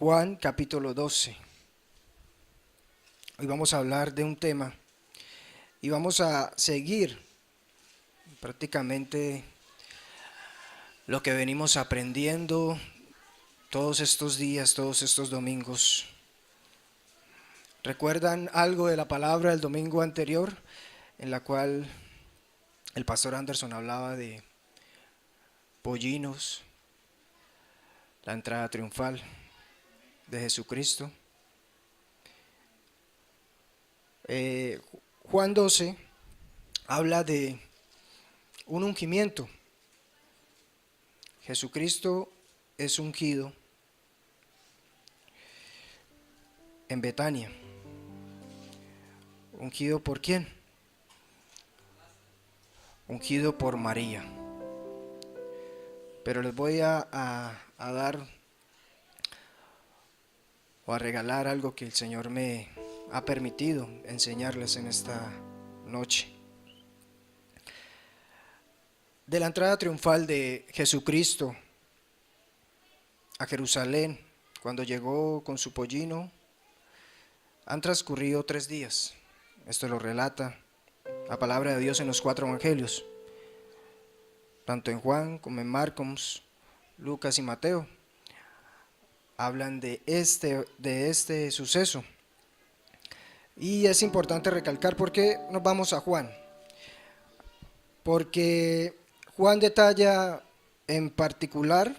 Juan capítulo 12. Hoy vamos a hablar de un tema y vamos a seguir prácticamente lo que venimos aprendiendo todos estos días, todos estos domingos. ¿Recuerdan algo de la palabra del domingo anterior en la cual el pastor Anderson hablaba de pollinos, la entrada triunfal de Jesucristo? Juan 12 habla de un ungimiento. Jesucristo es ungido en Betania. ¿Ungido por quién? Ungido por María. Pero les voy a dar o a regalar algo que el Señor me ha permitido enseñarles en esta noche. De la entrada triunfal de Jesucristo a Jerusalén, cuando llegó con su pollino, han transcurrido 3 días. Esto lo relata la palabra de Dios en los 4 evangelios, tanto en Juan como en Marcos, Lucas y Mateo. Hablan de este suceso. Y es importante recalcar por qué nos vamos a Juan. Porque Juan detalla en particular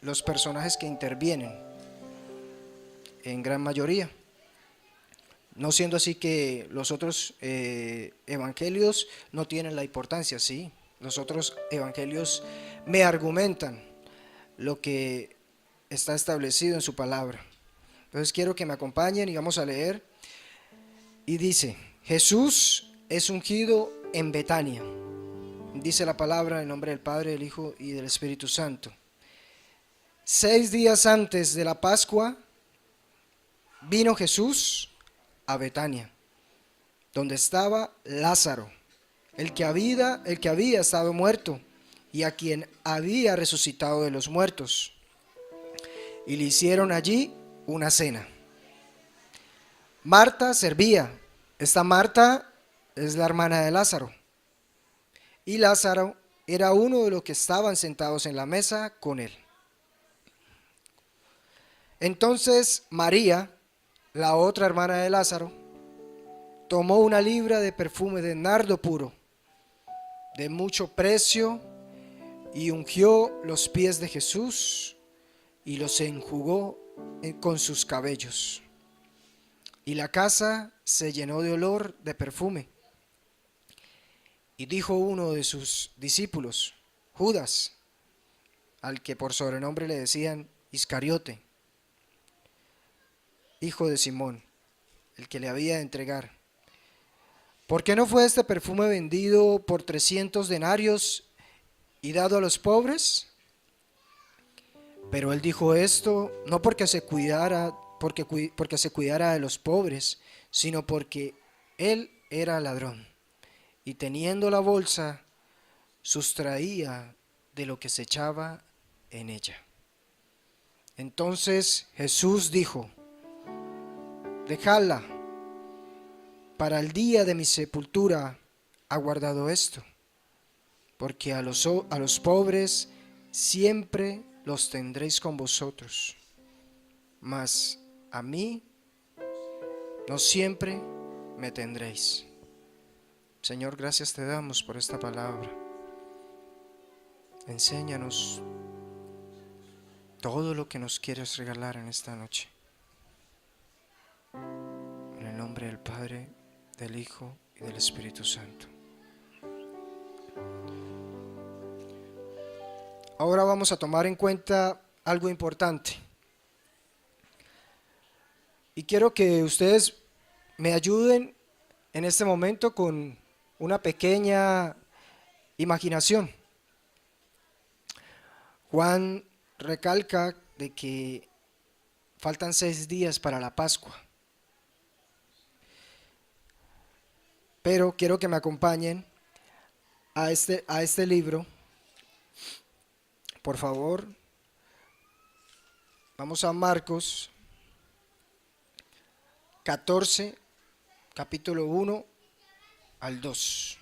los personajes que intervienen, en gran mayoría. No siendo así que los otros evangelios no tienen la importancia, sí. Los otros evangelios me argumentan lo que está establecido en su palabra. Entonces quiero que me acompañen y vamos a leer. Y dice: Jesús es ungido en Betania. Dice la palabra en nombre del Padre, del Hijo y del Espíritu Santo. 6 días antes de la Pascua vino Jesús a Betania, donde estaba Lázaro, el que había estado muerto y a quien había resucitado de los muertos. Y le hicieron allí una cena. Marta servía. Esta Marta es la hermana de Lázaro. Y Lázaro era uno de los que estaban sentados en la mesa con él. Entonces María, la otra hermana de Lázaro, tomó una libra de perfume de nardo puro, de mucho precio, y ungió los pies de Jesús y los enjugó con sus cabellos. Y la casa se llenó de olor de perfume. Y dijo uno de sus discípulos, Judas, al que por sobrenombre le decían Iscariote, hijo de Simón, el que le había de entregar: ¿por qué no fue este perfume vendido por 300 denarios y dado a los pobres? Pero él dijo esto no porque se cuidara de los pobres, sino porque él era ladrón, y teniendo la bolsa, sustraía de lo que se echaba en ella. Entonces Jesús dijo: dejadla, para el día de mi sepultura ha guardado esto, porque a los pobres siempre los tendréis con vosotros, mas a mí no siempre me tendréis. Señor, gracias te damos por esta palabra. Enséñanos todo lo que nos quieres regalar en esta noche. En el nombre del Padre, del Hijo y del Espíritu Santo. Ahora vamos a tomar en cuenta algo importante. Y quiero que ustedes me ayuden en este momento con una pequeña imaginación. Juan recalca de que faltan 6 días para la Pascua. Pero quiero que me acompañen a este libro. Por favor, Vamos a Marcos 14, capítulo 1 al 2.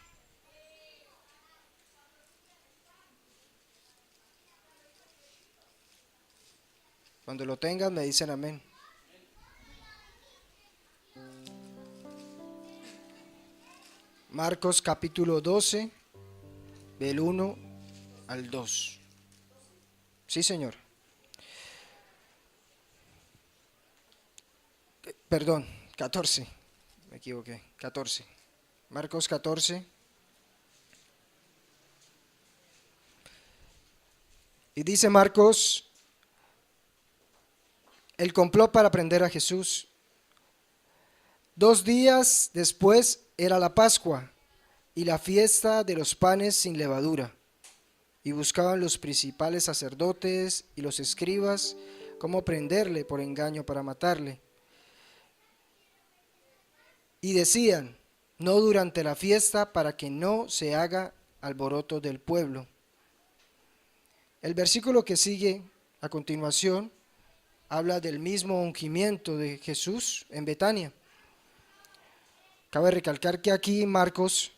Cuando lo tengan me dicen amén. Marcos capítulo 12, del 1 al 2. Sí, señor. Perdón, 14. Me equivoqué. 14. Marcos 14. Y dice Marcos, el complot para prender a Jesús. 2 días después era la Pascua y la fiesta de los panes sin levadura. Y buscaban los principales sacerdotes y los escribas cómo prenderle por engaño para matarle. Y decían, no durante la fiesta, para que no se haga alboroto del pueblo. El versículo que sigue a continuación habla del mismo ungimiento de Jesús en Betania. Cabe recalcar que aquí Marcos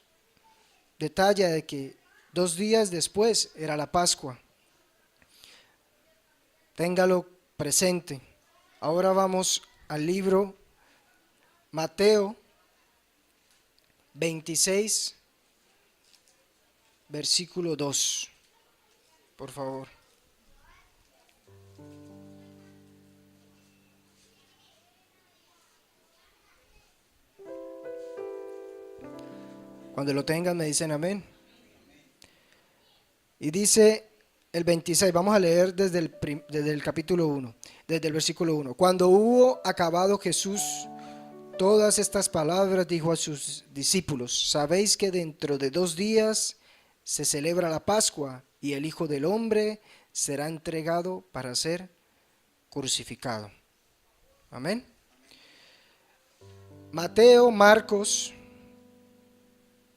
detalla de que 2 días después era la Pascua. Téngalo presente. Ahora vamos al libro Mateo 26, versículo 2. Por favor. Cuando lo tengan me dicen amén. Y dice el 26, vamos a leer desde el capítulo 1, desde el versículo 1. Cuando hubo acabado Jesús todas estas palabras, dijo a sus discípulos, ¿sabéis que dentro de 2 días se celebra la Pascua y el Hijo del Hombre será entregado para ser crucificado? Amén. Mateo, Marcos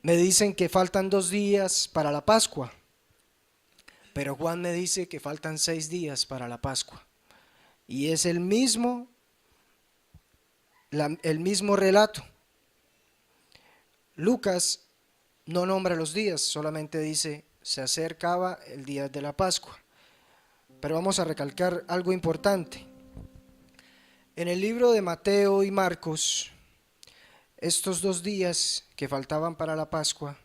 me dicen que faltan 2 días para la Pascua, pero Juan me dice que faltan 6 días para la Pascua. Y es el mismo relato. Lucas no nombra los días, solamente dice se acercaba el día de la Pascua. Pero vamos a recalcar algo importante. En el libro de Mateo y Marcos, estos 2 días que faltaban para la Pascua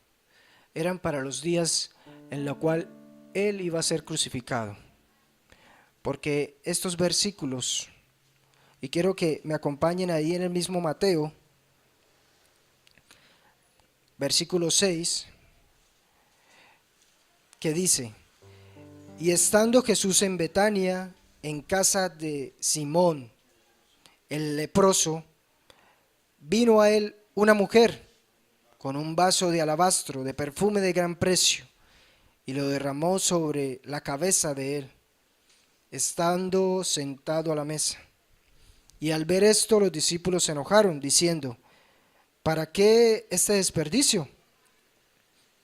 eran para los días en los cuales Él iba a ser crucificado. Porque estos versículos, y quiero que me acompañen ahí en el mismo Mateo, versículo 6, que dice, y estando Jesús en Betania, en casa de Simón, el leproso, vino a él una mujer con un vaso de alabastro de perfume de gran precio, y lo derramó sobre la cabeza de él, estando sentado a la mesa. Y al ver esto, los discípulos se enojaron, diciendo, ¿para qué este desperdicio?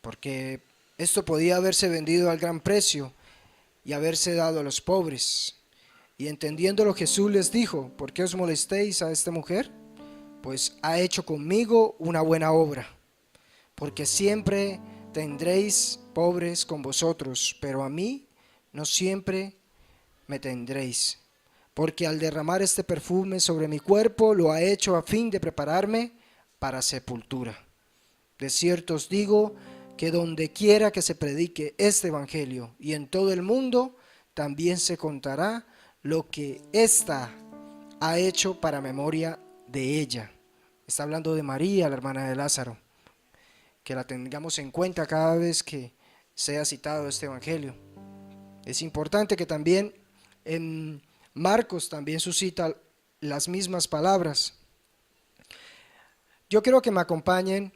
Porque esto podía haberse vendido al gran precio y haberse dado a los pobres. Y entendiéndolo, Jesús les dijo, ¿por qué os molestéis a esta mujer? Pues ha hecho conmigo una buena obra. Porque siempre tendréis pobres con vosotros, pero a mí no siempre me tendréis. Porque al derramar este perfume sobre mi cuerpo, lo ha hecho a fin de prepararme para sepultura. De cierto os digo que donde quiera que se predique este evangelio y en todo el mundo, también se contará lo que ésta ha hecho para memoria de ella. Está hablando de María, la hermana de Lázaro. Que la tengamos en cuenta cada vez que sea citado este evangelio. Es importante que también en Marcos también suscita las mismas palabras. Yo quiero que me acompañen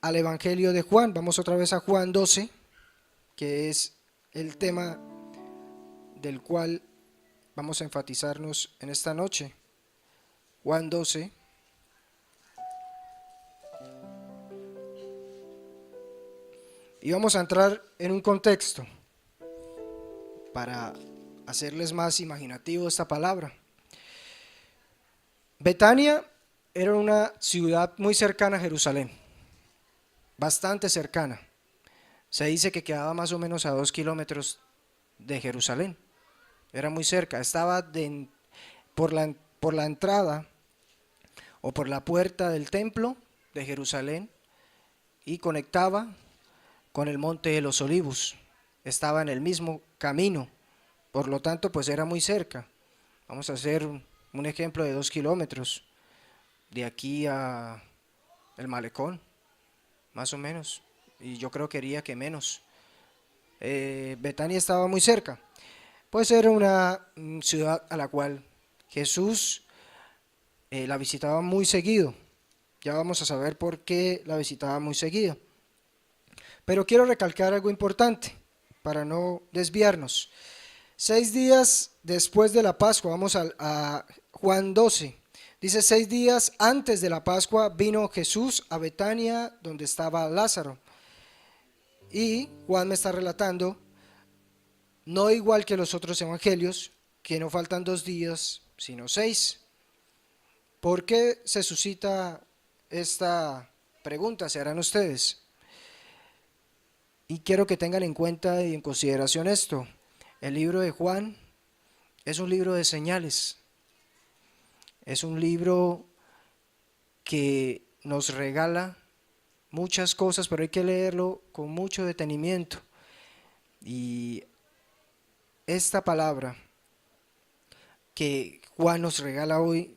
al evangelio de Juan. Vamos otra vez a Juan 12, que es el tema del cual vamos a enfatizarnos en esta noche. Juan 12. Y vamos a entrar en un contexto para hacerles más imaginativo esta palabra. Betania era una ciudad muy cercana a Jerusalén, bastante cercana. Se dice que quedaba más o menos a 2 kilómetros de Jerusalén. Era muy cerca, estaba por la entrada o por la puerta del templo de Jerusalén y conectaba con el monte de los Olivos. Estaba en el mismo camino, por lo tanto pues era muy cerca. Vamos a hacer un ejemplo de 2 kilómetros de aquí a el Malecón, más o menos, y yo creo que quería que menos. Betania estaba muy cerca, pues era una ciudad a la cual Jesús la visitaba muy seguido. Ya vamos a saber por qué la visitaba muy seguido. Pero quiero recalcar algo importante para no desviarnos. 6 días después de la Pascua, vamos a Juan 12. Dice: 6 días antes de la Pascua vino Jesús a Betania, donde estaba Lázaro. Y Juan me está relatando, no igual que los otros evangelios, que no faltan 2 días, sino 6. ¿Por qué se suscita esta pregunta? Se harán ustedes. Y quiero que tengan en cuenta y en consideración esto. El libro de Juan es un libro de señales. Es un libro que nos regala muchas cosas, pero hay que leerlo con mucho detenimiento. Y esta palabra que Juan nos regala hoy,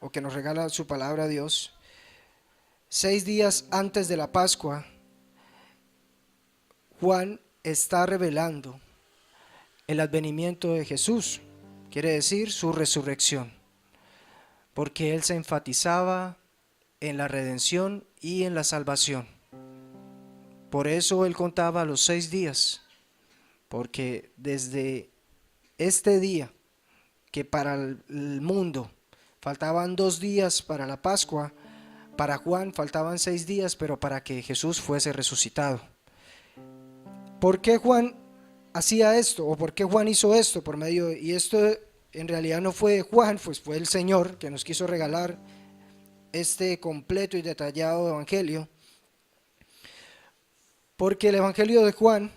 o que nos regala su palabra a Dios, 6 días antes de la Pascua, Juan está revelando el advenimiento de Jesús, quiere decir su resurrección, porque él se enfatizaba en la redención y en la salvación. Por eso él contaba los 6 días, porque desde este día, que para el mundo faltaban 2 días para la Pascua, para Juan faltaban 6 días, pero para que Jesús fuese resucitado. ¿Por qué Juan hacía esto? ¿O por qué Juan hizo esto? Y esto en realidad no fue Juan, pues fue el Señor que nos quiso regalar este completo y detallado evangelio. Porque el evangelio de Juan,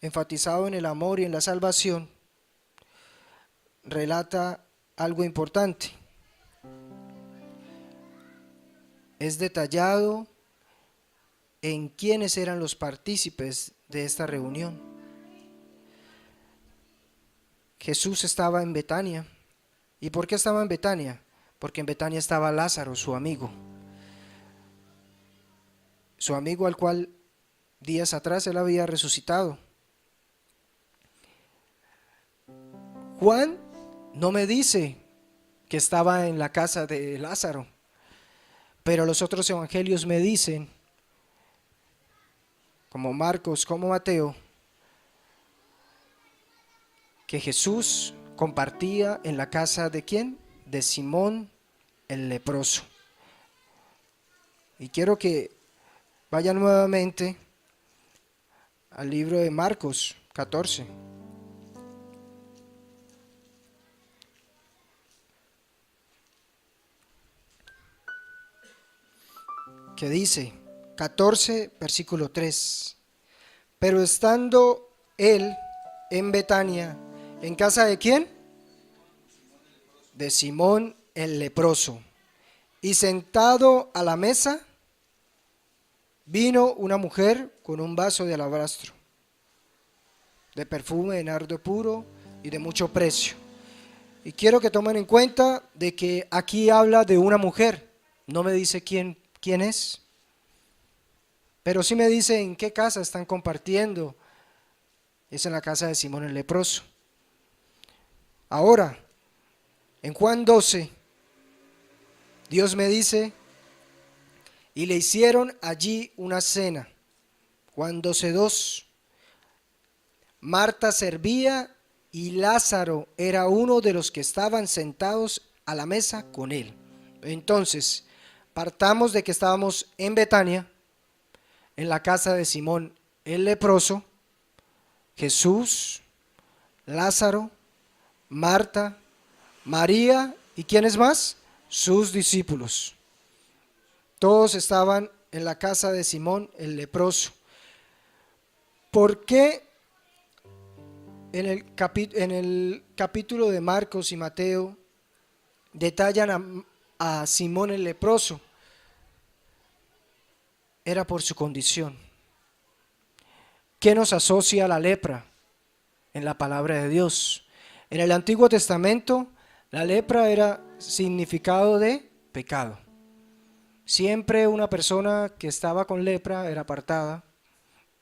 enfatizado en el amor y en la salvación, relata algo importante. Es detallado en quiénes eran los partícipes de esta reunión. Jesús estaba en Betania. ¿Y por qué estaba en Betania? Porque en Betania estaba Lázaro, su amigo. Su amigo al cual días atrás él había resucitado. Juan no me dice que estaba en la casa de Lázaro, pero los otros evangelios me dicen, como Marcos, como Mateo, que Jesús compartía en la casa ¿de quién? De Simón el leproso. Y quiero que vayan nuevamente al libro de Marcos 14. Que dice, 14, versículo 3. Pero estando él en Betania, ¿en casa de quién? De Simón el leproso. Y sentado a la mesa, vino una mujer con un vaso de alabastro, de perfume de nardo puro y de mucho precio. Y quiero que tomen en cuenta de que aquí habla de una mujer. No me dice quién es, pero sí me dice en qué casa están compartiendo. Es en la casa de Simón el leproso. Ahora, en Juan 12, Dios me dice, y le hicieron allí una cena. Juan 12:2. Marta servía y Lázaro era uno de los que estaban sentados a la mesa con él. Entonces, partamos de que estábamos en Betania, en la casa de Simón el leproso, Jesús, Lázaro Marta, María y ¿quiénes más? Sus discípulos. Todos estaban en la casa de Simón el leproso. ¿Por qué en el capítulo de Marcos y Mateo detallan a Simón el leproso? Era por su condición. ¿Qué nos asocia a la lepra en la palabra de Dios? En el Antiguo Testamento, la lepra era significado de pecado. Siempre una persona que estaba con lepra era apartada,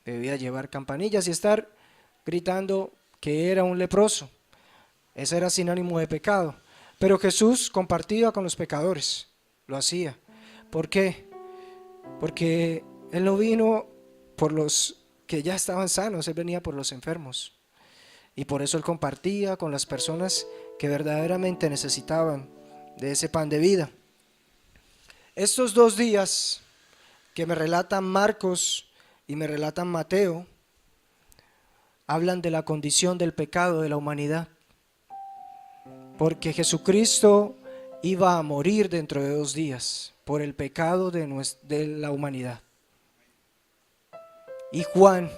debía llevar campanillas y estar gritando que era un leproso. Ese era sinónimo de pecado. Pero Jesús compartía con los pecadores, lo hacía. ¿Por qué? Porque Él no vino por los que ya estaban sanos, Él venía por los enfermos. Y por eso Él compartía con las personas que verdaderamente necesitaban de ese pan de vida. Estos 2 días que me relatan Marcos y me relatan Mateo, hablan de la condición del pecado de la humanidad. Porque Jesucristo iba a morir dentro de 2 días por el pecado de la humanidad. Y Juan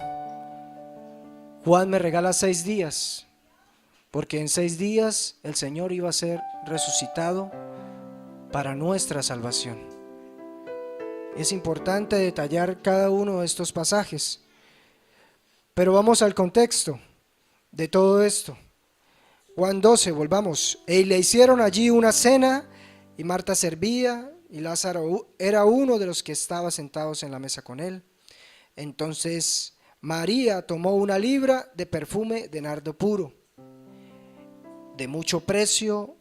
me regala 6 días, porque en 6 días el Señor iba a ser resucitado para nuestra salvación. Es importante detallar cada uno de estos pasajes, pero vamos al contexto de todo esto. Juan 12, volvamos. Y le hicieron allí una cena, y Marta servía, y Lázaro era uno de los que estaba sentados en la mesa con él. Entonces María tomó una libra de perfume de nardo puro, de mucho precio,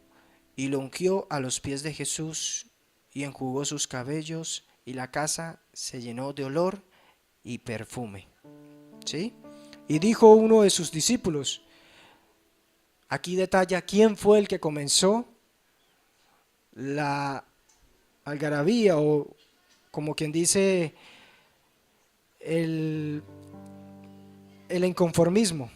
y lo ungió a los pies de Jesús, y enjugó sus cabellos, y la casa se llenó de olor y perfume. ¿Sí? Y dijo uno de sus discípulos, aquí detalla quién fue el que comenzó la algarabía, o como quien dice el inconformismo.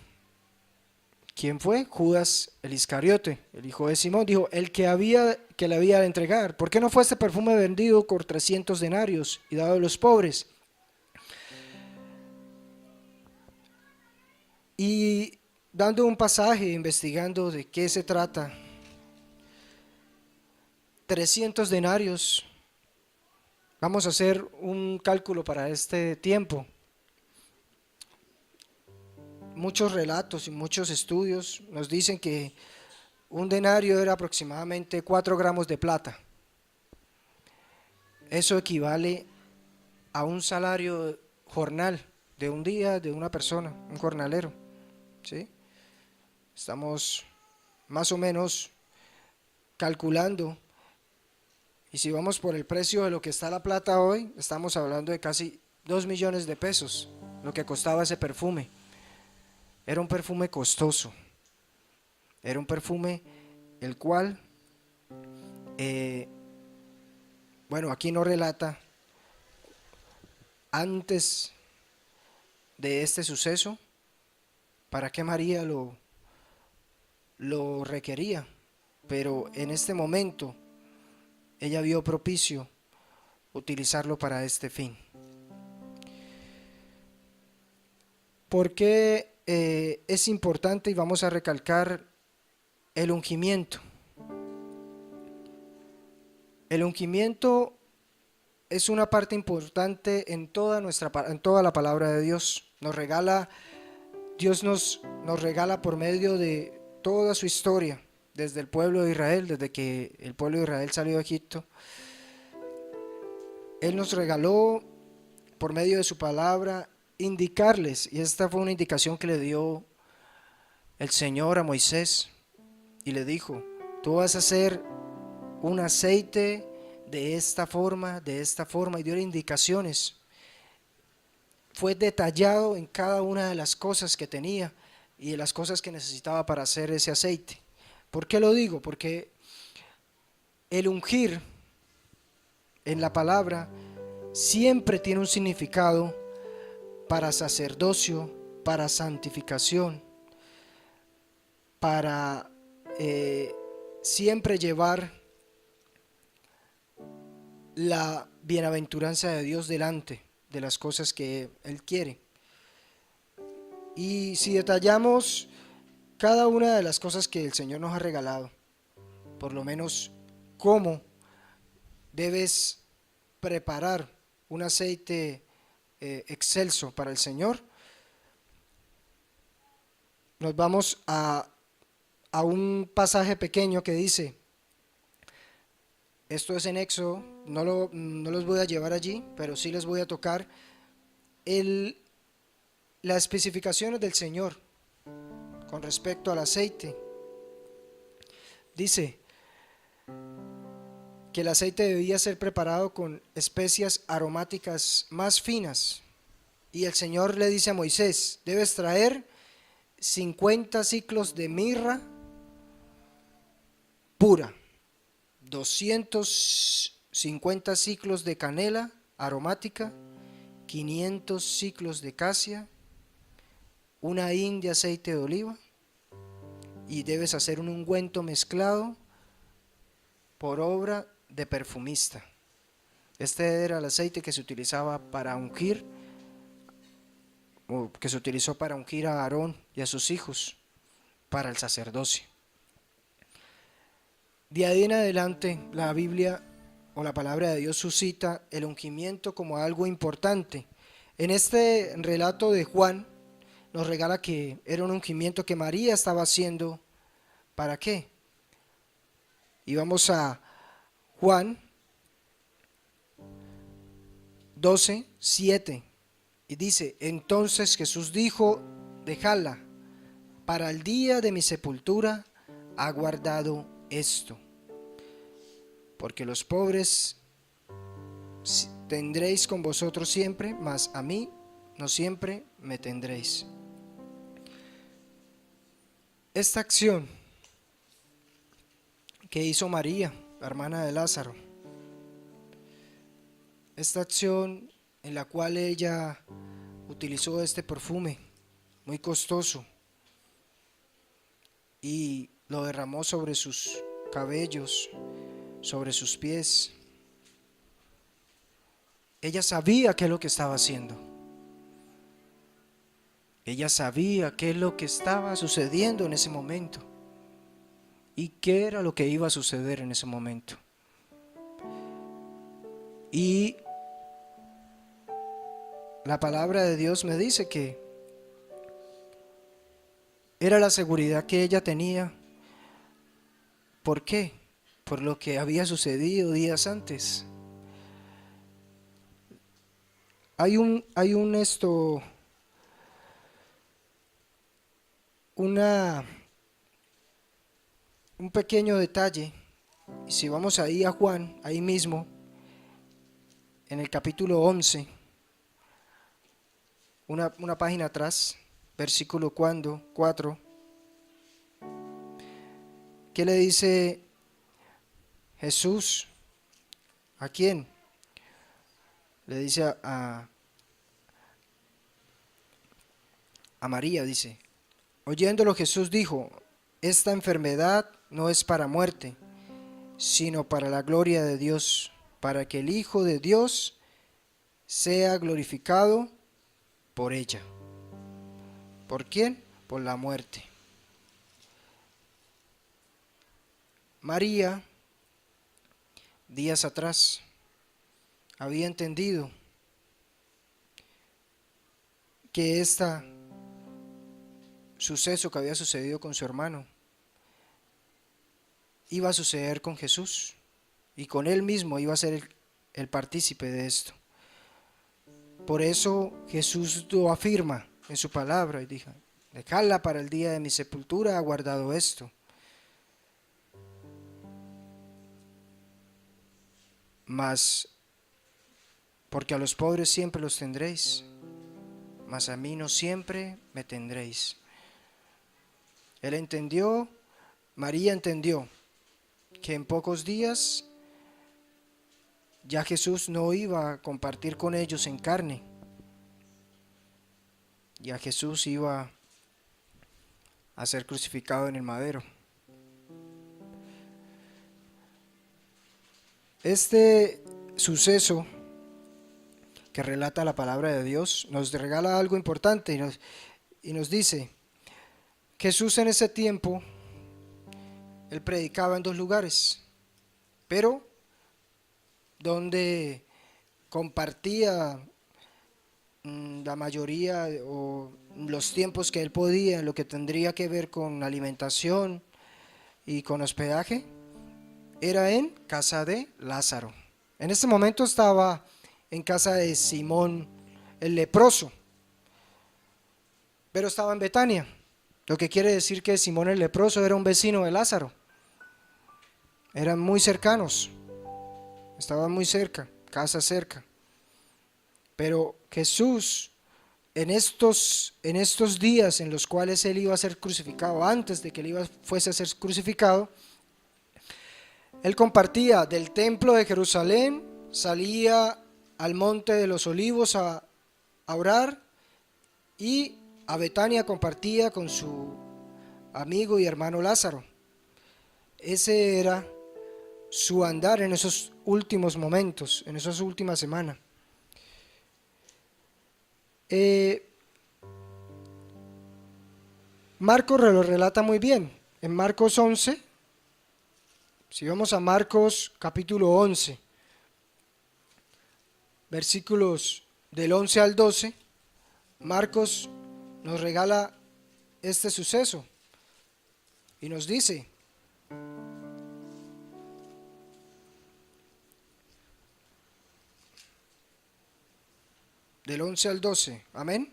¿Quién fue? Judas el Iscariote, el hijo de Simón. Dijo, el que le había de entregar. ¿Por qué no fue este perfume vendido por 300 denarios y dado a los pobres? Y dando un pasaje, investigando de qué se trata, 300 denarios, vamos a hacer un cálculo para este tiempo. Muchos relatos y muchos estudios nos dicen que un denario era aproximadamente 4 gramos de plata. Eso equivale a un salario jornal de un día de una persona, un jornalero. ¿Sí? Estamos más o menos calculando, y si vamos por el precio de lo que está la plata hoy, estamos hablando de casi 2 millones de pesos, lo que costaba ese perfume. Era un perfume costoso, era un perfume el cual, bueno, aquí no relata antes de este suceso para qué María lo requería, pero en este momento ella vio propicio utilizarlo para este fin. ¿Por qué es importante? Y vamos a recalcar el ungimiento. El ungimiento es una parte importante en toda la palabra de Dios. Dios nos regala por medio de toda su historia, desde el pueblo de Israel, desde que el pueblo de Israel salió de Egipto. Él nos regaló por medio de su palabra indicarles, y esta fue una indicación que le dio el Señor a Moisés, y le dijo, tú vas a hacer un aceite de esta forma, y dio indicaciones. Fue detallado en cada una de las cosas que tenía y de las cosas que necesitaba para hacer ese aceite. ¿Por qué lo digo? Porque el ungir en la palabra siempre tiene un significado para sacerdocio, para santificación, para siempre llevar la bienaventuranza de Dios delante de las cosas que Él quiere. Y si detallamos cada una de las cosas que el Señor nos ha regalado, por lo menos cómo debes preparar un aceite excelso para el Señor, nos vamos a un pasaje pequeño que dice, esto es en Éxodo, no los voy a llevar allí, pero sí les voy a tocar las especificaciones del Señor con respecto al aceite. Dice que el aceite debía ser preparado con especias aromáticas más finas. Y el Señor le dice a Moisés, debes traer 50 ciclos de mirra pura, 250 ciclos de canela aromática, 500 ciclos de casia, una hin de aceite de oliva, y debes hacer un ungüento mezclado por obra de perfumista. Este era el aceite que se utilizaba para ungir, o que se utilizó para ungir a Aarón y a sus hijos para el sacerdocio. De ahí en adelante, la Biblia o la palabra de Dios suscita el ungimiento como algo importante. En este relato de Juan nos regala que era un ungimiento que María estaba haciendo. ¿Para qué? Y vamos a Juan 12:7, y dice, entonces Jesús dijo, dejadla, para el día de mi sepultura ha guardado esto, porque los pobres tendréis con vosotros siempre, mas a mí no siempre me tendréis. Esta acción que hizo María, la hermana de Lázaro, esta acción en la cual ella utilizó este perfume muy costoso y lo derramó sobre sus cabellos, sobre sus pies. Ella sabía qué es lo que estaba haciendo. Ella sabía qué es lo que estaba sucediendo en ese momento y qué era lo que iba a suceder en ese momento. Y la palabra de Dios me dice que era la seguridad que ella tenía. ¿Por qué? Por lo que había sucedido días antes. Hay un pequeño detalle. Y si vamos ahí a Juan, ahí mismo, en el capítulo 11, una página atrás, versículo 4, ¿qué le dice Jesús? ¿A quién? Le dice a María, dice, oyéndolo Jesús dijo, esta enfermedad no es para muerte, sino para la gloria de Dios, para que el Hijo de Dios sea glorificado por ella. ¿Por quién? Por la muerte. María, días atrás, había entendido que este suceso que había sucedido con su hermano iba a suceder con Jesús, y con él mismo iba a ser el partícipe de esto. Por eso Jesús lo afirma en su palabra y dijo, dejadla para el día de mi sepultura, ha guardado esto. Mas, porque a los pobres siempre los tendréis, mas a mí no siempre me tendréis. Él entendió, María entendió, que en pocos días ya Jesús no iba a compartir con ellos en carne. Ya Jesús iba a ser crucificado en el madero. Este suceso que relata la palabra de Dios nos regala algo importante y nos dice: Jesús en ese tiempo, él predicaba en 2 lugares, pero donde compartía la mayoría o los tiempos que él podía, lo que tendría que ver con alimentación y con hospedaje, era en casa de Lázaro. En este momento estaba en casa de Simón el leproso, pero estaba en Betania, lo que quiere decir que Simón el leproso era un vecino de Lázaro. Eran muy cercanos, estaban muy cerca, casa cerca. Pero Jesús, en estos días en los cuales él iba a ser crucificado, antes de que él fuese a ser crucificado, él compartía del templo de Jerusalén, salía al monte de los olivos a orar, y a Betania compartía con su amigo y hermano Lázaro. Ese era su andar en esos últimos momentos, en esas últimas semanas. Marcos lo relata muy bien. En Marcos 11, si vamos a Marcos capítulo 11, versículos del 11 al 12, Marcos nos regala este suceso y nos dice: del 11 al 12, amén.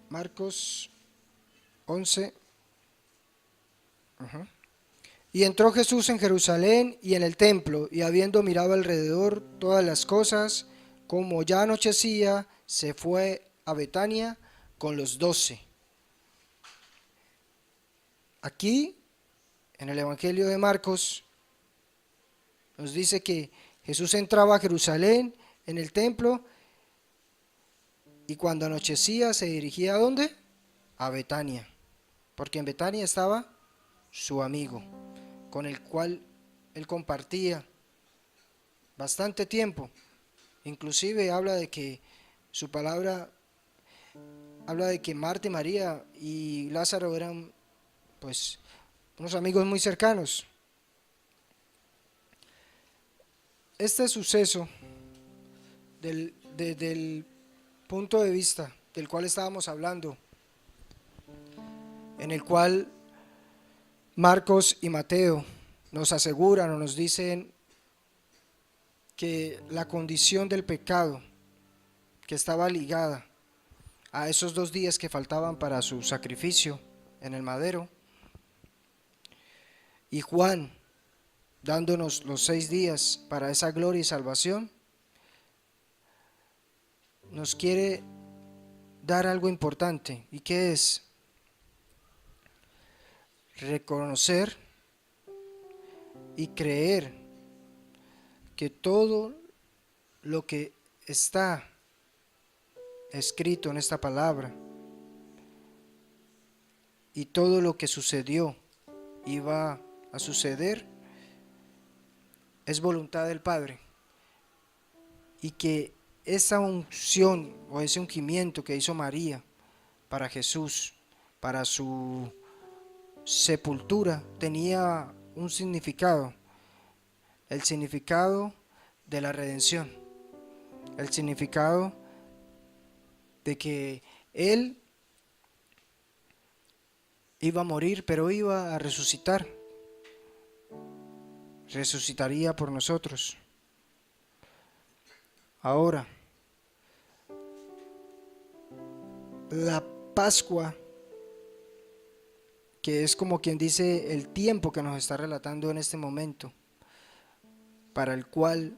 Marcos 11. Y entró Jesús en Jerusalén y en el templo, y habiendo mirado alrededor todas las cosas, como ya anochecía, se fue a Betania con los 12. Aquí, en el Evangelio de Marcos, nos dice que Jesús entraba a Jerusalén, en el templo, y cuando anochecía se dirigía ¿a dónde? A Betania, porque en Betania estaba su amigo, con el cual él compartía bastante tiempo. Inclusive habla de que su palabra habla de que Marta y María y Lázaro eran pues unos amigos muy cercanos. Este suceso desde el punto de vista del cual estábamos hablando, en el cual Marcos y Mateo nos aseguran o nos dicen que la condición del pecado que estaba ligada a esos 2 días que faltaban para su sacrificio en el madero, y Juan dándonos los 6 días para esa gloria y salvación, nos quiere dar algo importante, y que es reconocer y creer que todo lo que está escrito en esta palabra y todo lo que sucedió y va a suceder es voluntad del Padre, y que esa unción o ese ungimiento que hizo María para Jesús, para su sepultura, tenía un significado, el significado de la redención, el significado de que Él iba a morir, pero iba a resucitar, resucitaría por nosotros. Ahora, la Pascua, que es como quien dice el tiempo que nos está relatando en este momento, para el cual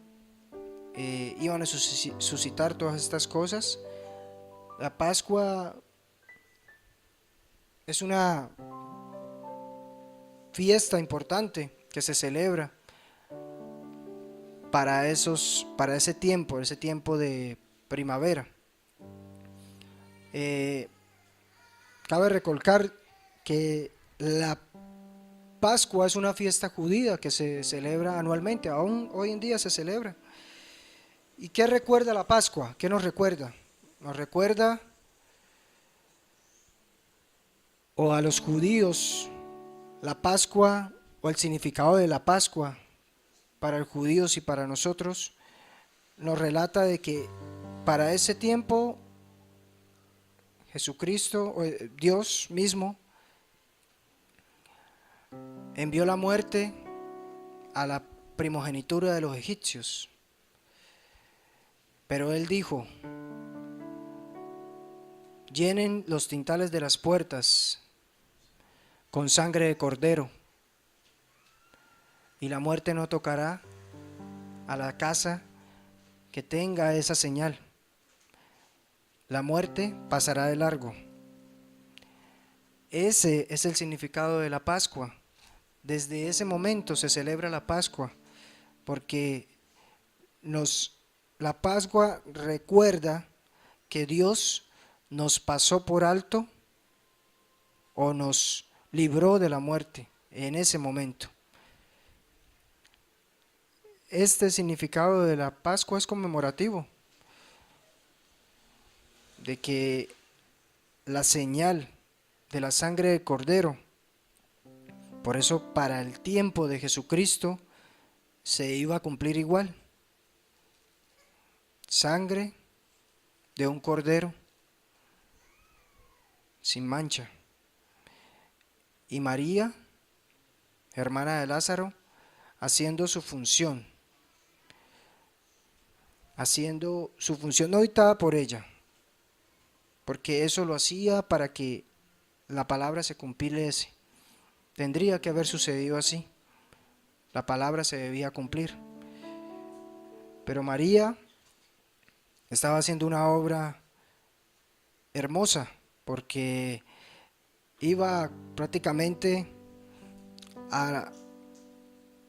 iban a suscitar todas estas cosas. La Pascua es una fiesta importante que se celebra para ese tiempo de primavera. Cabe recalcar que la Pascua es una fiesta judía que se celebra anualmente, aún hoy en día se celebra. ¿Y qué recuerda la Pascua? ¿Qué nos recuerda? Nos recuerda, o a los judíos, la Pascua o el significado de la Pascua para los judíos y para nosotros, nos relata de que para ese tiempo Jesucristo, o Dios mismo, envió la muerte a la primogenitura de los egipcios. Pero Él dijo: llenen los tintales de las puertas con sangre de cordero, y la muerte no tocará a la casa que tenga esa señal. La muerte pasará de largo. Ese es el significado de la Pascua. Desde ese momento se celebra la Pascua, porque la Pascua recuerda que Dios nos pasó por alto o nos libró de la muerte en ese momento. Este significado de la Pascua es conmemorativo, de que la señal de la sangre de cordero, por eso para el tiempo de Jesucristo se iba a cumplir igual. Sangre de un cordero sin mancha. Y María, hermana de Lázaro, haciendo su función no dictada por ella, porque eso lo hacía para que la palabra se cumpliese. Tendría que haber sucedido así. La palabra se debía cumplir. Pero María estaba haciendo una obra hermosa, porque iba prácticamente a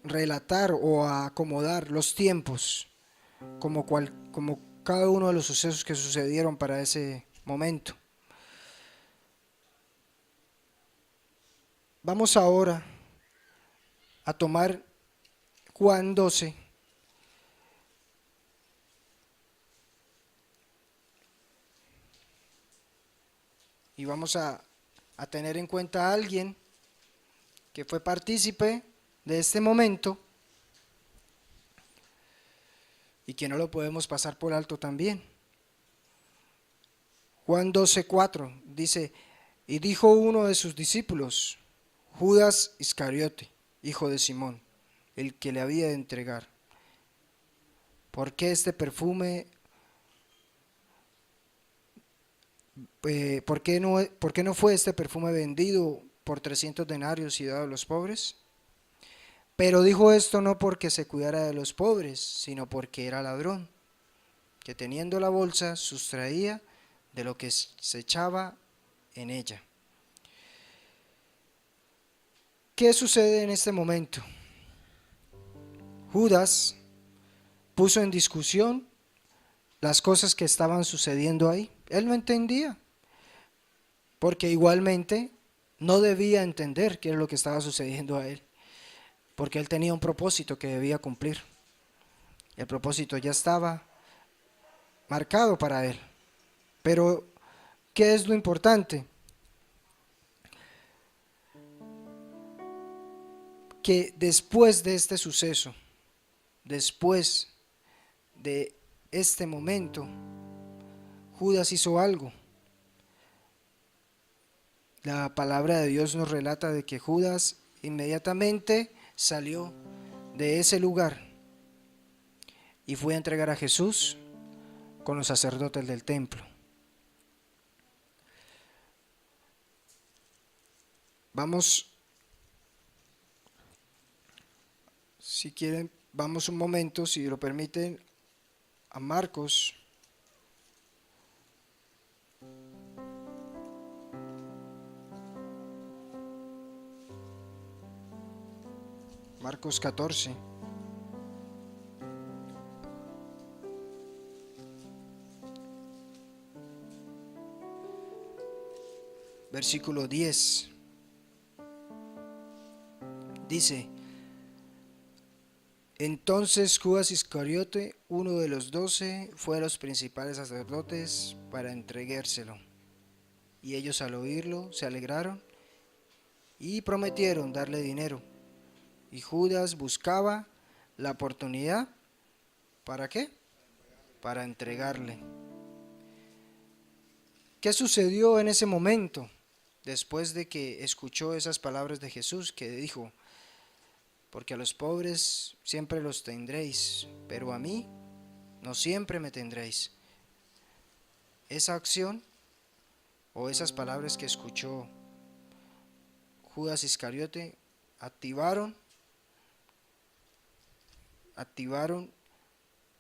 relatar o a acomodar los tiempos como cada uno de los sucesos que sucedieron para ese momento. Vamos ahora a tomar Juan 12 y vamos a tener en cuenta a alguien que fue partícipe de este momento y que no lo podemos pasar por alto también. Juan 12:4 dice: y dijo uno de sus discípulos, Judas Iscariote, hijo de Simón, el que le había de entregar, ¿por qué no fue este perfume vendido por 300 denarios y dado a los pobres? Pero dijo esto no porque se cuidara de los pobres, sino porque era ladrón, que teniendo la bolsa sustraía de lo que se echaba en ella. ¿Qué sucede en este momento? Judas puso en discusión las cosas que estaban sucediendo ahí. Él no entendía, porque igualmente no debía entender qué era lo que estaba sucediendo a él, porque él tenía un propósito que debía cumplir. El propósito ya estaba marcado para él. Pero, ¿qué es lo importante? Que después de este suceso, después de este momento, Judas hizo algo. La palabra de Dios nos relata de que Judas inmediatamente salió de ese lugar y fue a entregar a Jesús con los sacerdotes del templo. Vamos, si quieren, vamos un momento, si lo permiten, a Marcos. Marcos 14. Versículo 10. Dice: entonces Judas Iscariote, uno de los 12, fue a los principales sacerdotes para entregárselo. Y ellos al oírlo se alegraron y prometieron darle dinero. Y Judas buscaba la oportunidad, ¿para qué? Para entregarle. ¿Qué sucedió en ese momento? Después de que escuchó esas palabras de Jesús, que dijo: porque a los pobres siempre los tendréis, pero a mí no siempre me tendréis. Esa acción o esas palabras que escuchó Judas Iscariote activaron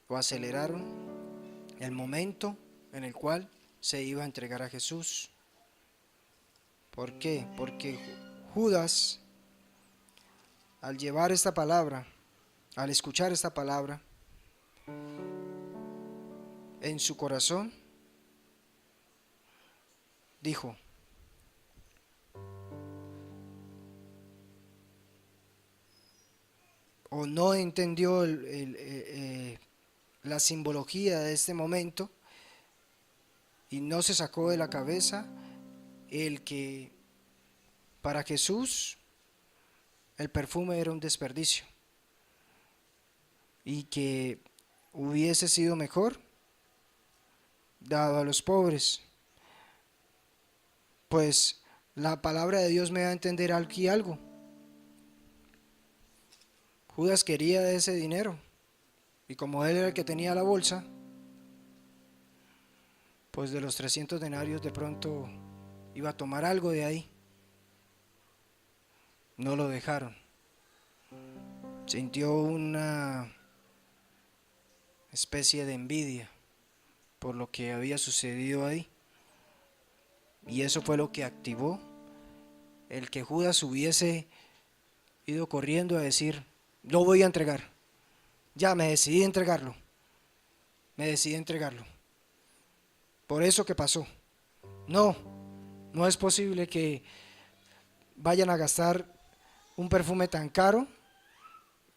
o aceleraron el momento en el cual se iba a entregar a Jesús. ¿Por qué? Porque Judas, al llevar esta palabra, al escuchar esta palabra, en su corazón dijo: o no entendió la simbología de este momento, y no se sacó de la cabeza el que para Jesús el perfume era un desperdicio y que hubiese sido mejor dado a los pobres. Pues la palabra de Dios me da a entender aquí algo. Judas quería ese dinero, y como él era el que tenía la bolsa, pues de los 300 denarios de pronto iba a tomar algo de ahí. No lo dejaron. Sintió una especie de envidia por lo que había sucedido ahí, y eso fue lo que activó el que Judas hubiese ido corriendo a decir: lo voy a entregar, ya me decidí a entregarlo, por eso que pasó. No es posible que vayan a gastar un perfume tan caro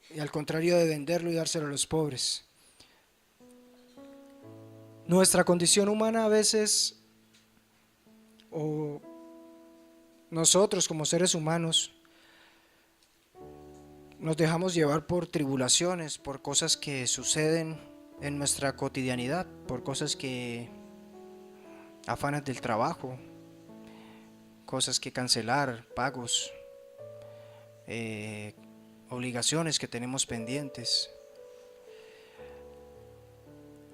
y al contrario de venderlo y dárselo a los pobres. Nuestra condición humana a veces, o nosotros como seres humanos, nos dejamos llevar por tribulaciones, por cosas que suceden en nuestra cotidianidad, por cosas que afanes del trabajo, cosas que cancelar, pagos, obligaciones que tenemos pendientes,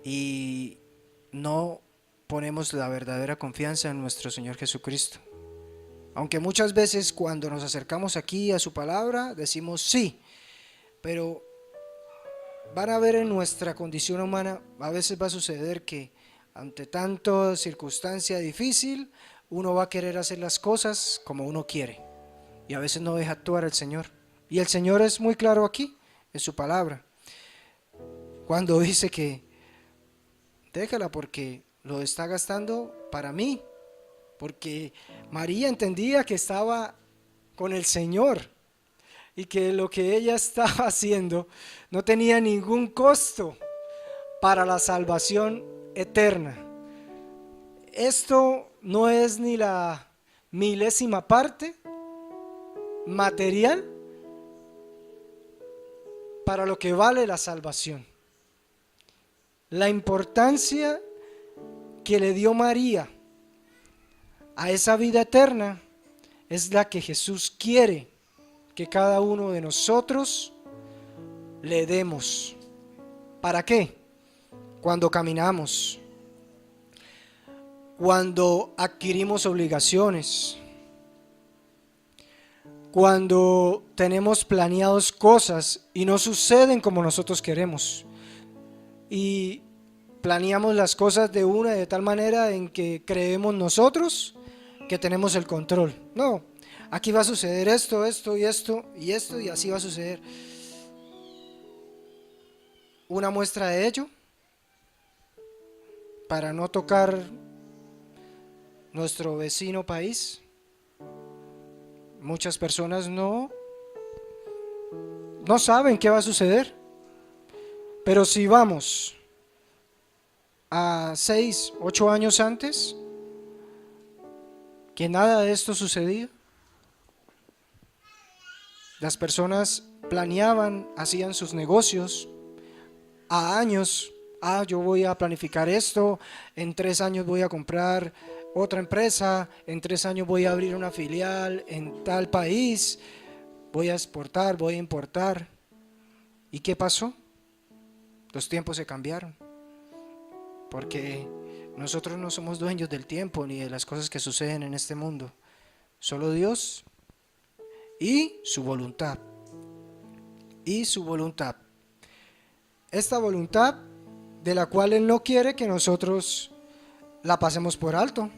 y no ponemos la verdadera confianza en nuestro Señor Jesucristo. Aunque muchas veces cuando nos acercamos aquí a su palabra decimos sí, pero van a ver en nuestra condición humana, a veces va a suceder que ante tanta circunstancia difícil, uno va a querer hacer las cosas como uno quiere, y a veces no deja actuar al Señor. Y el Señor es muy claro aquí, en su palabra, cuando dice que déjala porque lo está gastando para mí, porque María entendía que estaba con el Señor y que lo que ella estaba haciendo no tenía ningún costo para la salvación eterna. Esto no es ni la milésima parte material para lo que vale la salvación. La importancia que le dio María a esa vida eterna es la que Jesús quiere que cada uno de nosotros le demos. ¿Para qué? Cuando caminamos, cuando adquirimos obligaciones, cuando tenemos planeados cosas y no suceden como nosotros queremos, y planeamos las cosas de tal manera en que creemos nosotros que tenemos el control. No, aquí va a suceder esto, esto y esto y esto, y así va a suceder. Una muestra de ello, para no tocar nuestro vecino país, muchas personas no no saben qué va a suceder. Pero si vamos a 6, 8 años antes, que nada de esto sucedía. Las personas planeaban, hacían sus negocios a años. Yo voy a planificar esto, en 3 años voy a comprar otra empresa, en 3 años voy a abrir una filial en tal país, voy a exportar, voy a importar. ¿Y qué pasó? Los tiempos se cambiaron, porque nosotros no somos dueños del tiempo ni de las cosas que suceden en este mundo. Solo Dios y su voluntad. Y su voluntad. Esta voluntad de la cual Él no quiere que nosotros la pasemos por alto.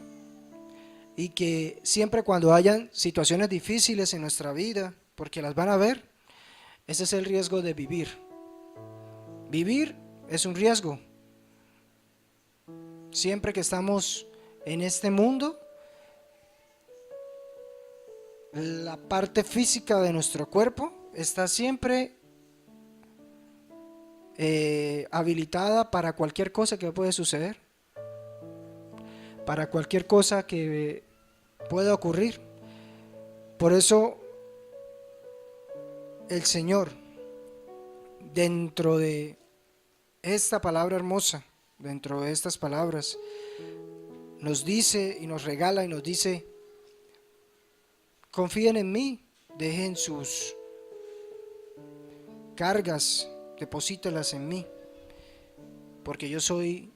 Y que siempre cuando hayan situaciones difíciles en nuestra vida, porque las van a ver, ese es el riesgo de vivir. Vivir es un riesgo. Siempre que estamos en este mundo, la parte física de nuestro cuerpo está siempre habilitada para cualquier cosa que puede suceder, para cualquier cosa que pueda ocurrir. Por eso el Señor, dentro de esta palabra hermosa, dentro de estas palabras, nos dice y nos regala y nos dice: confíen en mí, dejen sus cargas, deposítelas en mí, porque yo soy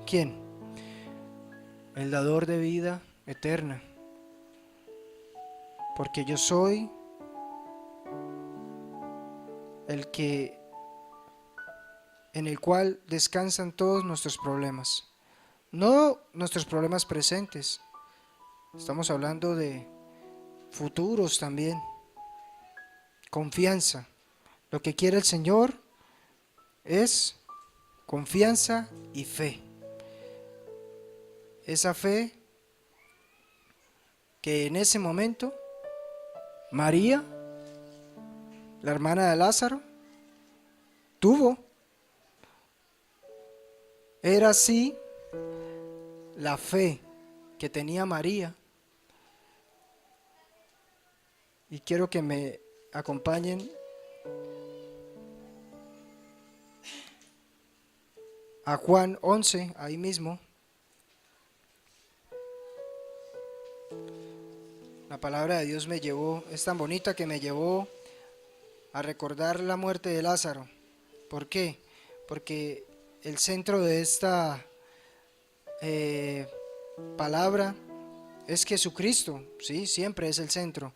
¿quién? El dador de vida eterna, porque yo soy el que en el cual descansan todos nuestros problemas, no nuestros problemas presentes, estamos hablando de futuros también. Confianza. Lo que quiere el Señor es confianza y fe. Esa fe que en ese momento María, la hermana de Lázaro, tuvo. Era así la fe que tenía María. Y quiero que me acompañen a Juan 11, ahí mismo. La palabra de Dios me llevó, es tan bonita que me llevó a recordar la muerte de Lázaro. ¿Por qué? Porque el centro de esta palabra es Jesucristo, ¿sí? Siempre es el centro.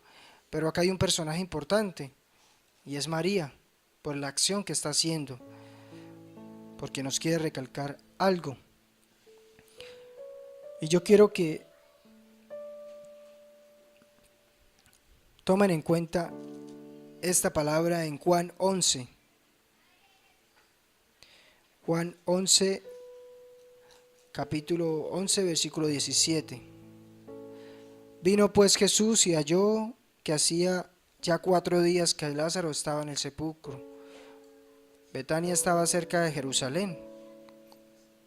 Pero acá hay un personaje importante y es María, por la acción que está haciendo, porque nos quiere recalcar algo. Y yo quiero que tomen en cuenta esta palabra en Juan 11. Juan 11, capítulo 11, versículo 17. Vino pues Jesús y halló que hacía ya 4 días que Lázaro estaba en el sepulcro. Betania estaba cerca de Jerusalén,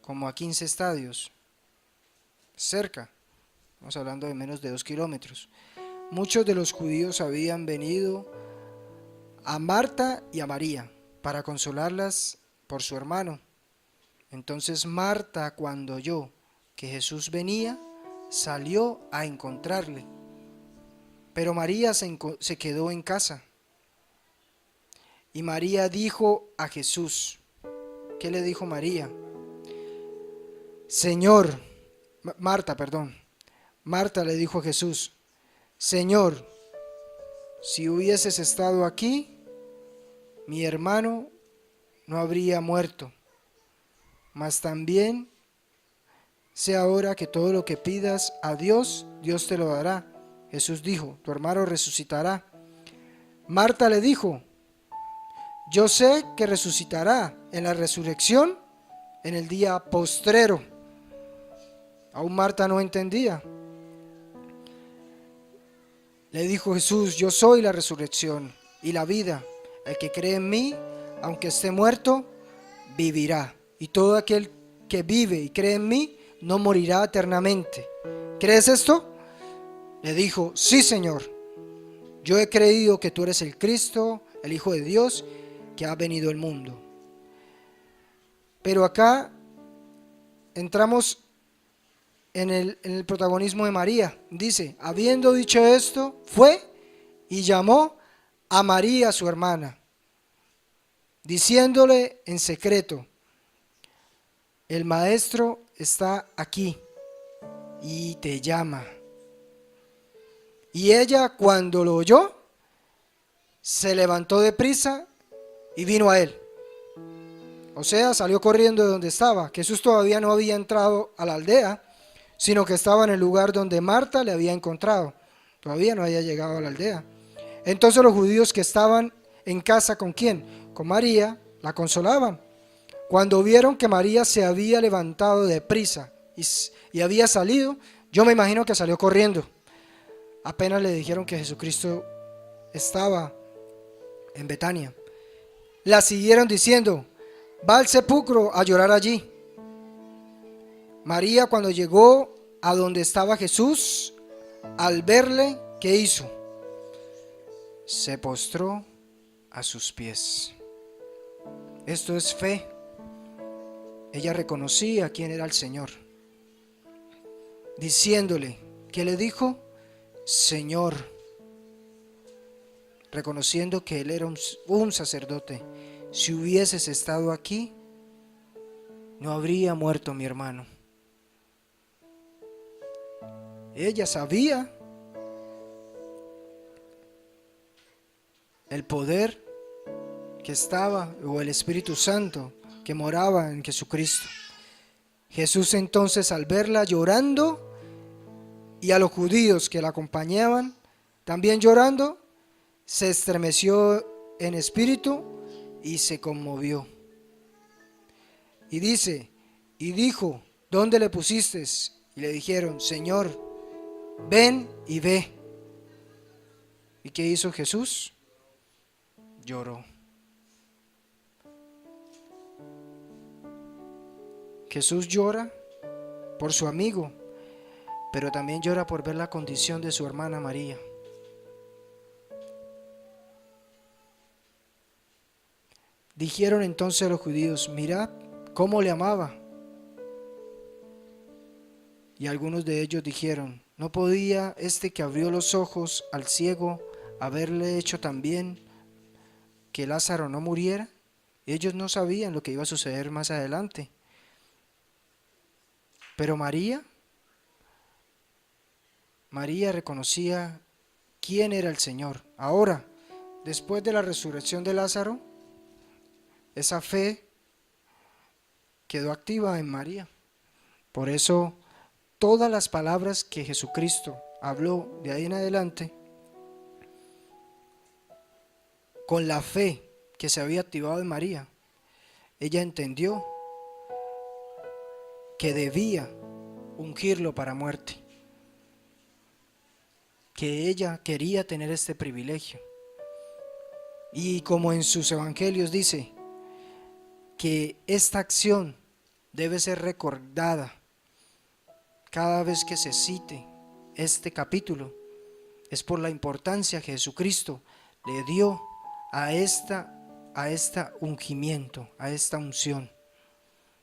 como a 15 estadios, cerca, estamos hablando de menos de 2 kilómetros. Muchos de los judíos habían venido a Marta y a María para consolarlas por su hermano. Entonces Marta, cuando oyó que Jesús venía, salió a encontrarle. Pero María se quedó en casa. Y María dijo a Jesús, ¿qué le dijo María? Marta le dijo a Jesús: Señor, si hubieses estado aquí, mi hermano no habría muerto. Mas también sé ahora que todo lo que pidas a Dios, Dios te lo dará. Jesús dijo: tu hermano resucitará. Marta le dijo: yo sé que resucitará en la resurrección en el día postrero. Aún Marta no entendía. Le dijo Jesús: yo soy la resurrección y la vida. El que cree en mí, aunque esté muerto, vivirá. Y todo aquel que vive y cree en mí, no morirá eternamente. ¿Crees esto? Le dijo: sí, Señor. Yo he creído que tú eres el Cristo, el Hijo de Dios, que ha venido al mundo. Pero acá entramos en el protagonismo de María. Dice: habiendo dicho esto, fue y llamó a María, su hermana, diciéndole en secreto: el maestro está aquí y te llama. Y ella, cuando lo oyó, se levantó deprisa y vino a él. O sea, salió corriendo de donde estaba. Jesús todavía no había entrado a la aldea, sino que estaba en el lugar donde Marta le había encontrado. Todavía no había llegado a la aldea. Entonces los judíos que estaban en casa, ¿con quién? Con María, la consolaban. Cuando vieron que María se había levantado deprisa y había salido, yo me imagino que salió corriendo. Apenas le dijeron que Jesucristo estaba en Betania, la siguieron diciendo: va al sepulcro a llorar allí. María, cuando llegó a donde estaba Jesús, al verle, ¿qué hizo? Se postró a sus pies. Esto es fe. Ella reconocía quién era el Señor, diciéndole, ¿qué le dijo? Señor, reconociendo que él era un sacerdote. Si hubieses estado aquí, no habría muerto mi hermano. Ella sabía el poder que estaba, o el Espíritu Santo que moraba en Jesucristo. Jesús entonces, al verla llorando, y a los judíos que la acompañaban también llorando, se estremeció en espíritu y se conmovió. Y dice, y dijo: ¿dónde le pusiste? Y le dijeron: Señor, ven y ve. ¿Y qué hizo Jesús? Lloró. Jesús llora por su amigo, pero también llora por ver la condición de su hermana María. Dijeron entonces los judíos: mirad cómo le amaba. Y algunos de ellos dijeron: ¿no podía este que abrió los ojos al ciego haberle hecho también que Lázaro no muriera? Ellos no sabían lo que iba a suceder más adelante. Pero María reconocía quién era el Señor. Ahora, después de la resurrección de Lázaro, esa fe quedó activa en María. Por eso, todas las palabras que Jesucristo habló de ahí en adelante, con la fe que se había activado en María, ella entendió que debía ungirlo para muerte, que ella quería tener este privilegio. Y como en sus evangelios dice que esta acción debe ser recordada cada vez que se cite este capítulo, es por la importancia que Jesucristo le dio a esta ungimiento, a esta unción.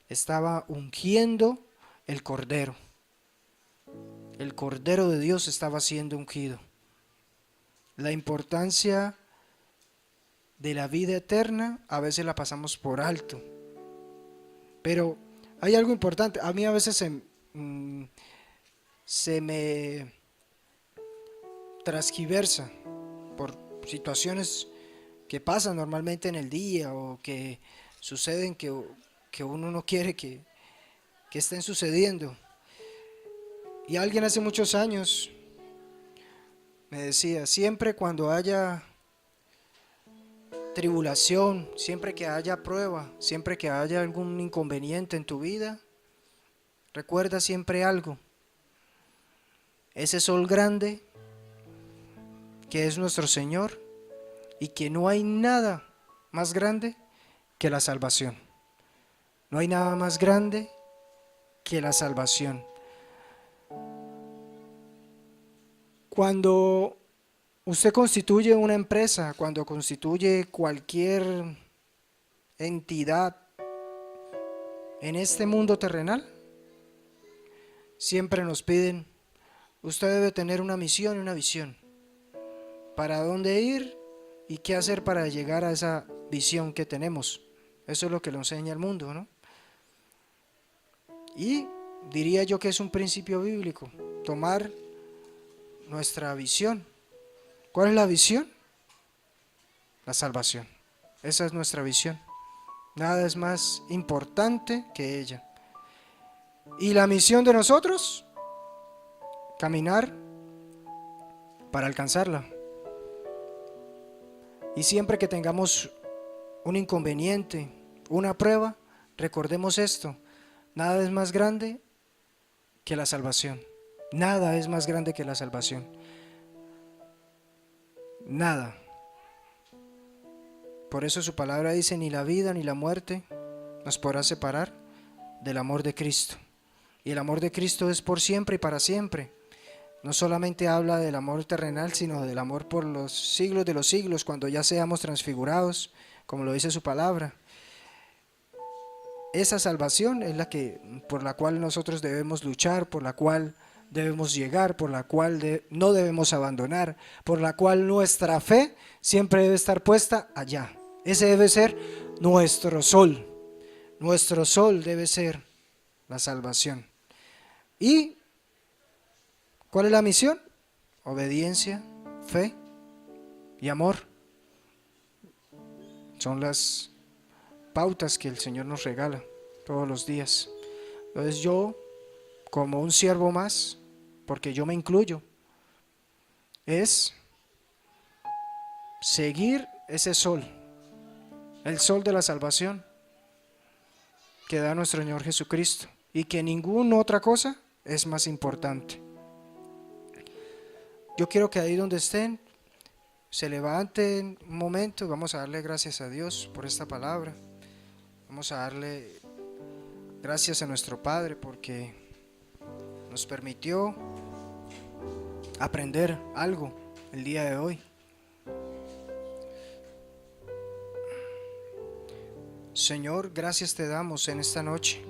Estaba ungiendo el Cordero. El Cordero de Dios estaba siendo ungido. La importancia de la vida eterna a veces la pasamos por alto. Pero hay algo importante. A mí a veces se me transgiversa por situaciones que pasan normalmente en el día o que suceden que uno no quiere que estén sucediendo. Y alguien hace muchos años me decía: siempre cuando haya tribulación, siempre que haya prueba, siempre que haya algún inconveniente en tu vida, recuerda siempre algo: ese sol grande que es nuestro Señor y que no hay nada más grande que la salvación. No hay nada más grande que la salvación. Cuando usted constituye una empresa, cuando constituye cualquier entidad en este mundo terrenal, siempre nos piden, usted debe tener una misión y una visión. ¿Para dónde ir y qué hacer para llegar a esa visión que tenemos? Eso es lo que lo enseña el mundo, ¿no? Y diría yo que es un principio bíblico, tomar nuestra visión. ¿Cuál es la visión? La salvación. Esa es nuestra visión. Nada es más importante que ella. ¿Y la misión de nosotros? Caminar para alcanzarla. Y siempre que tengamos un inconveniente, una prueba, recordemos esto: nada es más grande que la salvación. Nada es más grande que la salvación. Nada. Por eso su palabra dice: ni la vida ni la muerte nos podrá separar del amor de Cristo. Y el amor de Cristo es por siempre y para siempre. No solamente habla del amor terrenal, sino del amor por los siglos de los siglos, cuando ya seamos transfigurados, como lo dice su palabra. Esa salvación es por la cual nosotros debemos luchar, por la cual debemos llegar, por la cual no debemos abandonar, por la cual nuestra fe siempre debe estar puesta allá. Ese debe ser nuestro sol. Nuestro sol debe ser la salvación. ¿Y cuál es la misión? Obediencia, fe y amor. Son las pautas que el Señor nos regala todos los días. Entonces yo, como un siervo más, porque yo me incluyo, es seguir ese sol, el sol de la salvación que da nuestro Señor Jesucristo, y que ninguna otra cosa es más importante. Yo quiero que ahí donde estén se levanten un momento. Vamos a darle gracias a Dios por esta palabra. Vamos a darle gracias a nuestro Padre porque nos permitió aprender algo el día de hoy. Señor, gracias te damos en esta noche.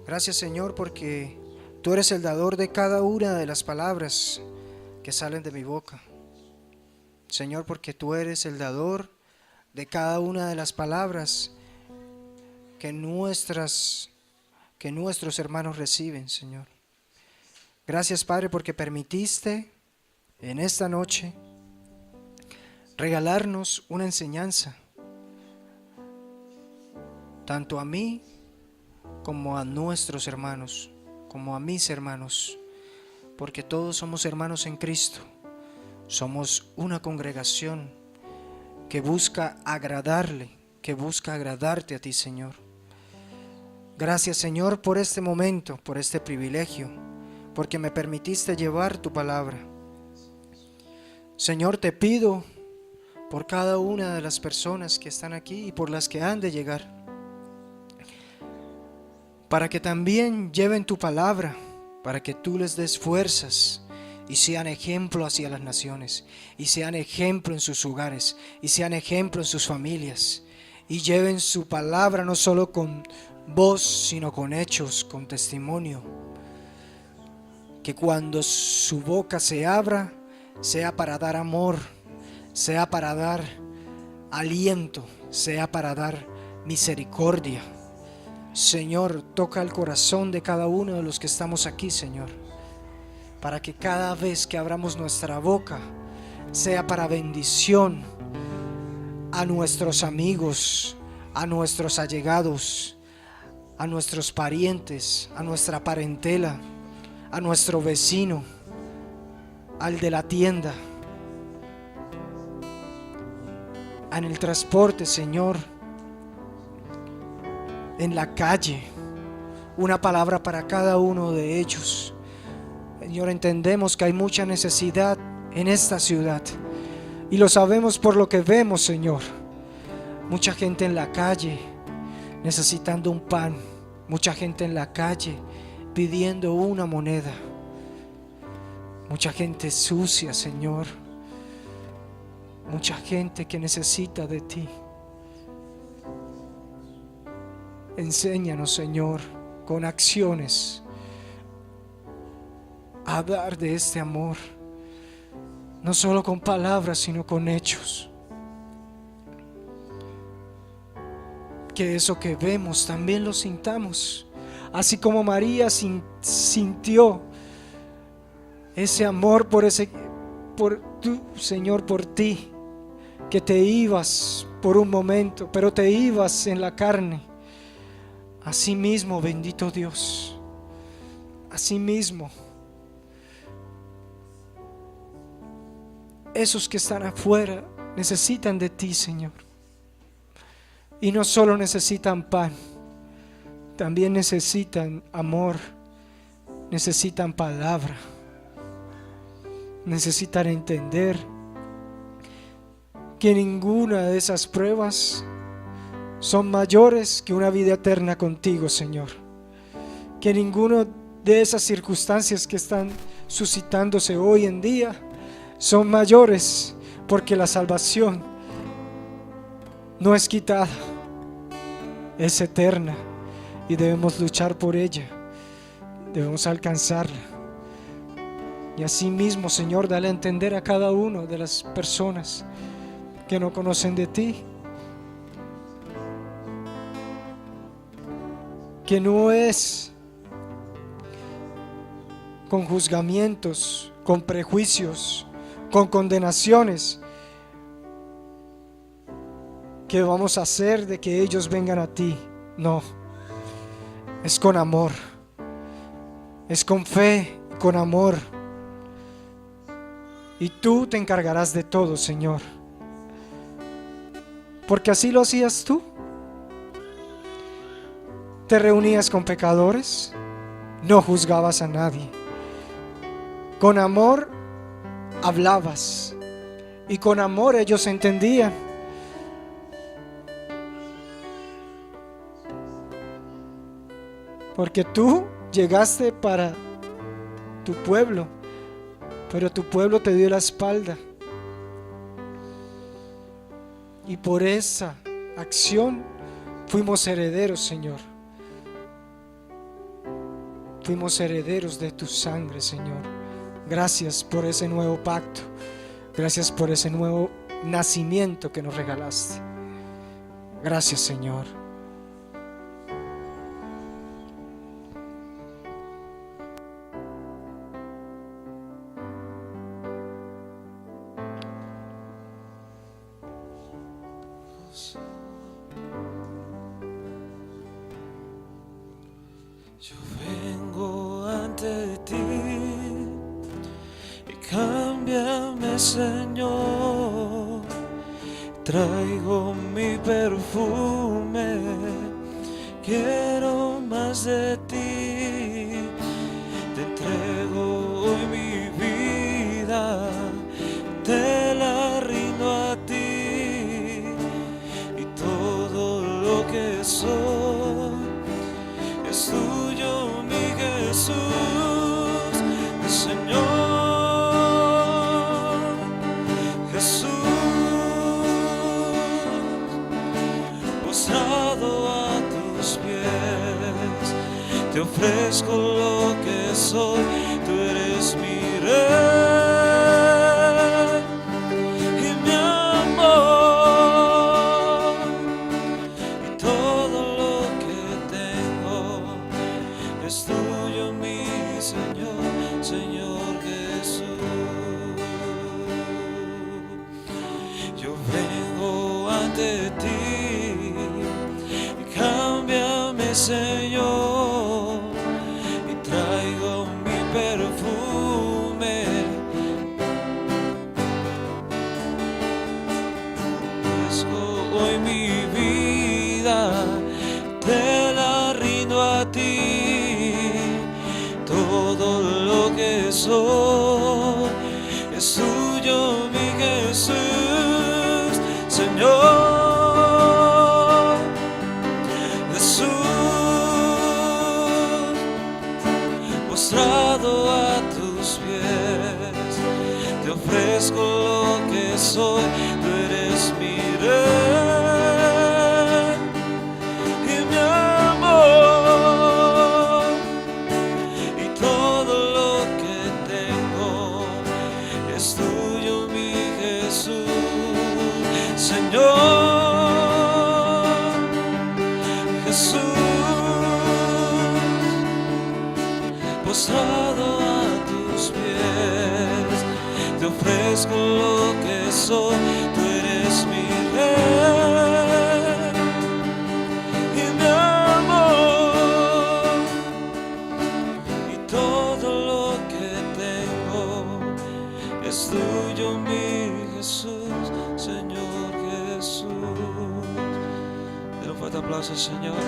Gracias, Señor, porque tú eres el dador de cada una de las palabras que salen de mi boca. Señor, porque tú eres el dador de cada una de las palabras que nuestros hermanos reciben, Señor. Gracias, Padre, porque permitiste en esta noche regalarnos una enseñanza, tanto a mí como a nuestros hermanos, como a mis hermanos, porque todos somos hermanos en Cristo. Somos una congregación que busca agradarle, que busca agradarte a ti, Señor. Gracias, Señor, por este momento, por este privilegio, porque me permitiste llevar tu palabra. Señor, te pido por cada una de las personas que están aquí y por las que han de llegar, para que también lleven tu palabra, para que tú les des fuerzas y sean ejemplo hacia las naciones, y sean ejemplo en sus hogares, y sean ejemplo en sus familias, y lleven su palabra no solo con voz, sino con hechos, con testimonio. Que cuando su boca se abra, sea para dar amor, sea para dar aliento, sea para dar misericordia. Señor, toca el corazón de cada uno de los que estamos aquí, Señor, para que cada vez que abramos nuestra boca sea para bendición a nuestros amigos, a nuestros allegados, a nuestros parientes, a nuestra parentela, a nuestro vecino, al de la tienda, en el transporte, Señor, en la calle, una palabra para cada uno de ellos. Señor, entendemos que hay mucha necesidad en esta ciudad. Y lo sabemos por lo que vemos, Señor. Mucha gente en la calle necesitando un pan. Mucha gente en la calle pidiendo una moneda. Mucha gente sucia, Señor. Mucha gente que necesita de ti. Enséñanos, Señor, con acciones a hablar de este amor. No solo con palabras, sino con hechos. Que eso que vemos también lo sintamos. Así como María sintió ese amor por tú, Señor, por ti, que te ibas por un momento, pero te ibas en la carne. Así mismo, bendito Dios, así mismo, esos que están afuera necesitan de ti, Señor. Y no solo necesitan pan, también necesitan amor, necesitan palabra, necesitan entender que ninguna de esas pruebas son mayores que una vida eterna contigo, Señor. Que ninguna de esas circunstancias que están suscitándose hoy en día son mayores, porque la salvación no es quitada, es eterna y debemos luchar por ella, debemos alcanzarla. Y así mismo, Señor, dale a entender a cada uno de las personas que no conocen de ti, que no es con juzgamientos, con prejuicios, con condenaciones que vamos a hacer de que ellos vengan a ti. No, es con amor, es con fe, con amor. Y tú te encargarás de todo, Señor, porque así lo hacías tú. Te reunías con pecadores, no juzgabas a nadie. Con amor hablabas y con amor ellos entendían. Porque tú llegaste para tu pueblo, pero tu pueblo te dio la espalda. Y por esa acción fuimos herederos, Señor. Fuimos herederos de tu sangre, Señor. Gracias por ese nuevo pacto. Gracias por ese nuevo nacimiento que nos regalaste. Gracias, Señor. Yo vengo ante ti y cámbiame, Señor. Traigo mi perfume, quiero más de ti. Te entrego hoy mi vida, te la rindo a ti y todo lo que soy es tuyo, mi Jesús, mi Señor. Jesús, postrado a tus pies, te ofrezco lo que soy, tú eres mi rey. Señor, y traigo mi perfume, ofrezco hoy mi vida, te la rindo a ti, todo lo que soy es tuyo. ofrezco lo que soy, tú eres mi rey y mi amor, y todo lo que tengo es tuyo, mi Jesús, Señor Jesús, postrado a tus pies, te ofrezco lo que soy, tú eres mi rey y mi amor, y todo lo que tengo es tuyo, mi Jesús, Señor Jesús. Den un fuerte aplauso al Señor.